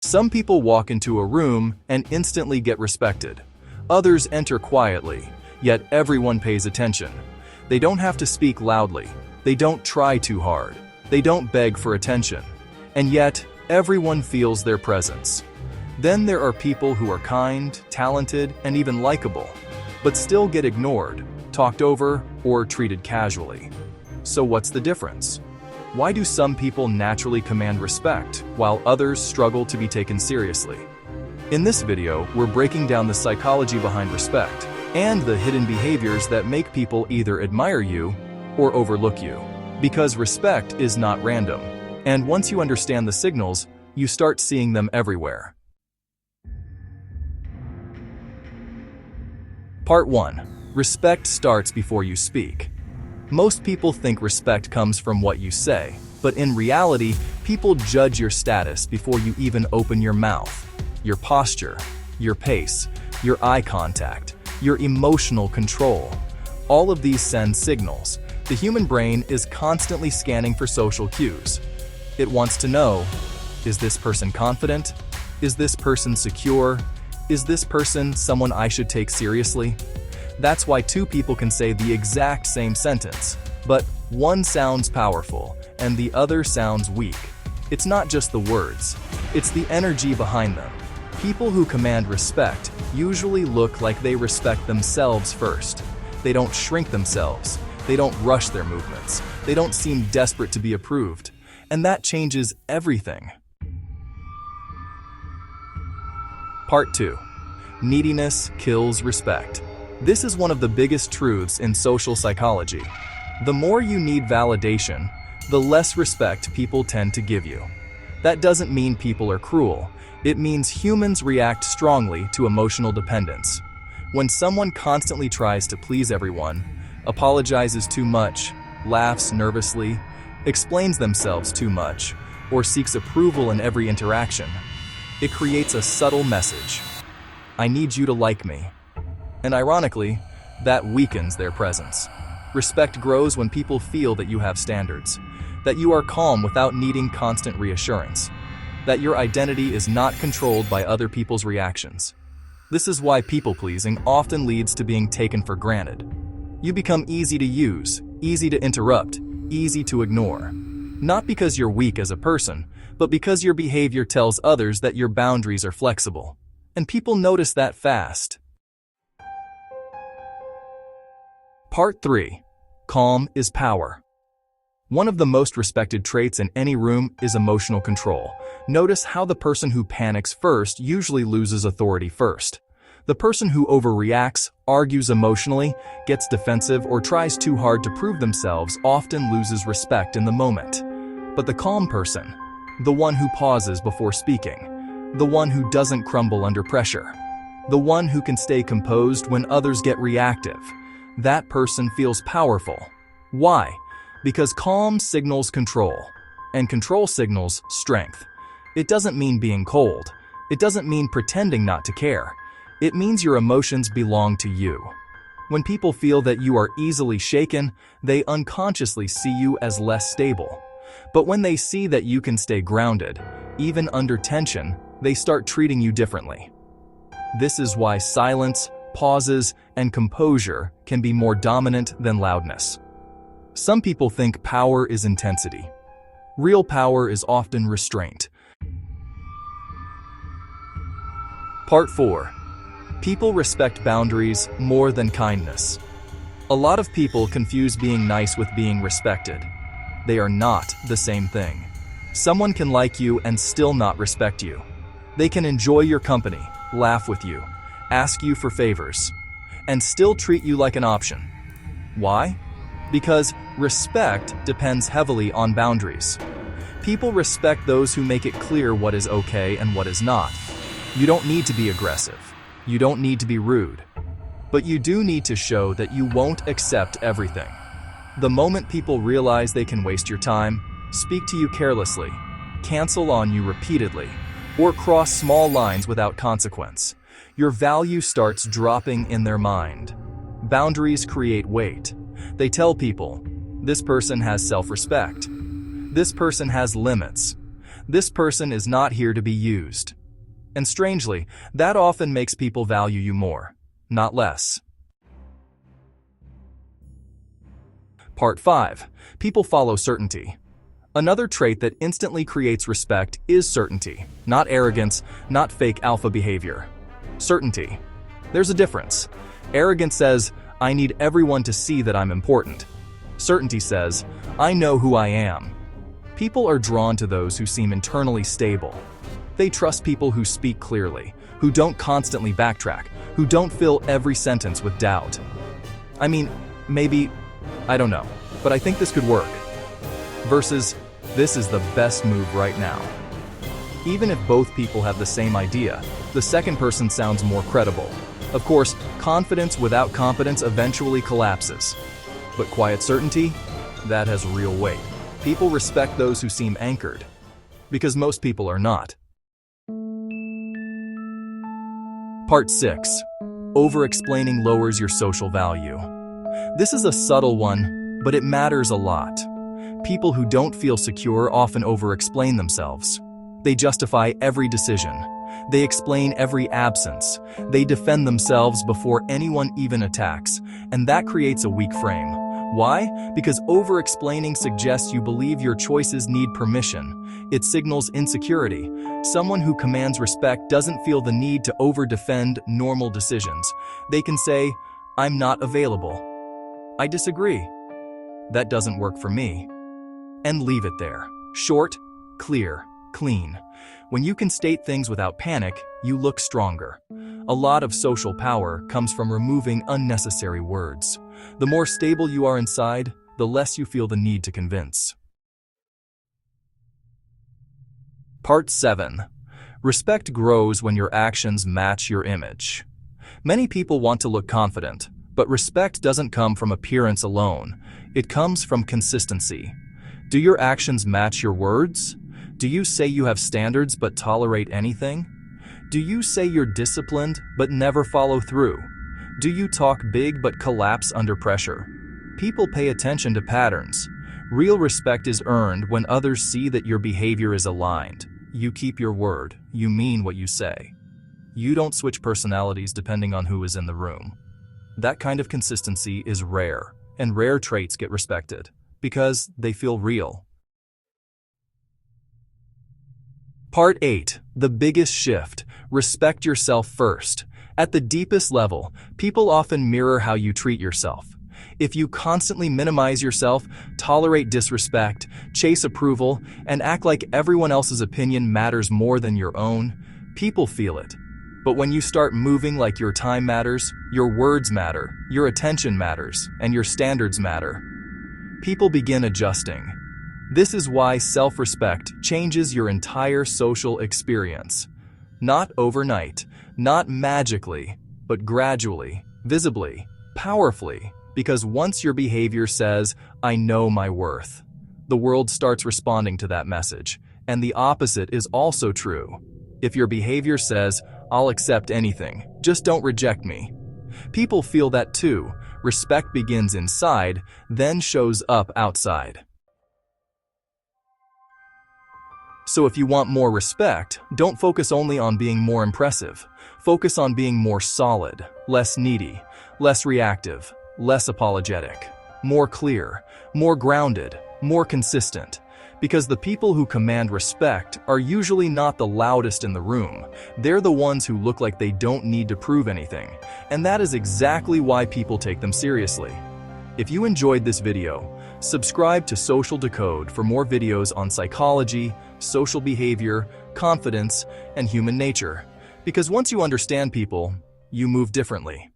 Some people walk into a room and instantly get respected. Others enter quietly, yet everyone pays attention. They don't have to speak loudly. They don't try too hard. They don't beg for attention. And yet, everyone feels their presence. Then there are people who are kind, talented, and even likable, but still get ignored, talked over, or treated casually. So what's the difference? Why do some people naturally command respect, while others struggle to be taken seriously? In this video, we're breaking down the psychology behind respect, and the hidden behaviors that make people either admire you or overlook you. Because respect is not random, and once you understand the signals, you start seeing them everywhere. Part 1. Respect starts before you speak. Most people think respect comes from what you say, but in reality, people judge your status before you even open your mouth. Your posture, your pace, your eye contact, your emotional control. All of these send signals. The human brain is constantly scanning for social cues. It wants to know, is this person confident? Is this person secure? Is this person someone I should take seriously? That's why two people can say the exact same sentence, but one sounds powerful and the other sounds weak. It's not just the words, it's the energy behind them. People who command respect usually look like they respect themselves first. They don't shrink themselves. They don't rush their movements. They don't seem desperate to be approved. And that changes everything. Part 2. Neediness kills respect. This is one of the biggest truths in social psychology. The more you need validation, the less respect people tend to give you. That doesn't mean people are cruel. It means humans react strongly to emotional dependence. When someone constantly tries to please everyone, apologizes too much, laughs nervously, explains themselves too much, or seeks approval in every interaction, it creates a subtle message. I need you to like me. And ironically, that weakens their presence. Respect grows when people feel that you have standards, that you are calm without needing constant reassurance, that your identity is not controlled by other people's reactions. This is why people-pleasing often leads to being taken for granted. You become easy to use, easy to interrupt, easy to ignore. Not because you're weak as a person, but because your behavior tells others that your boundaries are flexible. And people notice that fast. Part 3. Calm is power. One of the most respected traits in any room is emotional control. Notice how the person who panics first usually loses authority first. The person who overreacts, argues emotionally, gets defensive, or tries too hard to prove themselves often loses respect in the moment. But the calm person, the one who pauses before speaking, the one who doesn't crumble under pressure, the one who can stay composed when others get reactive, that person feels powerful. Why? Because calm signals control, and control signals strength. It doesn't mean being cold. It doesn't mean pretending not to care. It means your emotions belong to you. When people feel that you are easily shaken, they unconsciously see you as less stable. But when they see that you can stay grounded, even under tension, they start treating you differently. This is why silence, pauses, and composure can be more dominant than loudness. Some people think power is intensity. Real power is often restraint. Part 4. People respect boundaries more than kindness. A lot of people confuse being nice with being respected. They are not the same thing. Someone can like you and still not respect you. They can enjoy your company, laugh with you, ask you for favors, and still treat you like an option. Why? Because respect depends heavily on boundaries. People respect those who make it clear what is okay and what is not. You don't need to be aggressive. You don't need to be rude. But you do need to show that you won't accept everything. The moment people realize they can waste your time, speak to you carelessly, cancel on you repeatedly, or cross small lines without consequence, your value starts dropping in their mind. Boundaries create weight. They tell people, this person has self-respect. This person has limits. This person is not here to be used. And strangely, that often makes people value you more, not less. Part 5. People follow certainty. Another trait that instantly creates respect is certainty, not arrogance, not fake alpha behavior. Certainty. There's a difference. Arrogance says, I need everyone to see that I'm important. Certainty says, I know who I am. People are drawn to those who seem internally stable. They trust people who speak clearly, who don't constantly backtrack, who don't fill every sentence with doubt. I mean, maybe, I don't know, but I think this could work. Versus, this is the best move right now. Even if both people have the same idea, the second person sounds more credible. Of course, confidence without competence eventually collapses. But quiet certainty? That has real weight. People respect those who seem anchored, because most people are not. Part 6. Over-explaining lowers your social value. This is a subtle one, but it matters a lot. People who don't feel secure often over-explain themselves. They justify every decision. They explain every absence. They defend themselves before anyone even attacks, and that creates a weak frame. Why? Because over-explaining suggests you believe your choices need permission. It signals insecurity. Someone who commands respect doesn't feel the need to over-defend normal decisions. They can say, I'm not available. I disagree. That doesn't work for me. And leave it there. Short, clear, clean. When you can state things without panic, you look stronger. A lot of social power comes from removing unnecessary words. The more stable you are inside, the less you feel the need to convince. Part 7. Respect grows when your actions match your image. Many people want to look confident, but respect doesn't come from appearance alone. It comes from consistency. Do your actions match your words? Do you say you have standards but tolerate anything? Do you say you're disciplined but never follow through? Do you talk big but collapse under pressure? People pay attention to patterns. Real respect is earned when others see that your behavior is aligned. You keep your word. You mean what you say. You don't switch personalities depending on who is in the room. That kind of consistency is rare, and rare traits get respected because they feel real. Part 8. The biggest shift. Respect yourself first. At the deepest level, people often mirror how you treat yourself. If you constantly minimize yourself, tolerate disrespect, chase approval, and act like everyone else's opinion matters more than your own, people feel it. But when you start moving like your time matters, your words matter, your attention matters, and your standards matter, people begin adjusting. This is why self-respect changes your entire social experience. Not overnight, not magically, but gradually, visibly, powerfully, because once your behavior says, I know my worth, the world starts responding to that message, and the opposite is also true. If your behavior says, I'll accept anything, just don't reject me, people feel that too. Respect begins inside, then shows up outside. So if you want more respect, don't focus only on being more impressive. Focus on being more solid, less needy, less reactive, less apologetic, more clear, more grounded, more consistent. Because the people who command respect are usually not the loudest in the room. They're the ones who look like they don't need to prove anything. And that is exactly why people take them seriously. If you enjoyed this video, subscribe to Social Decode for more videos on psychology, social behavior, confidence, and human nature. Because once you understand people, you move differently.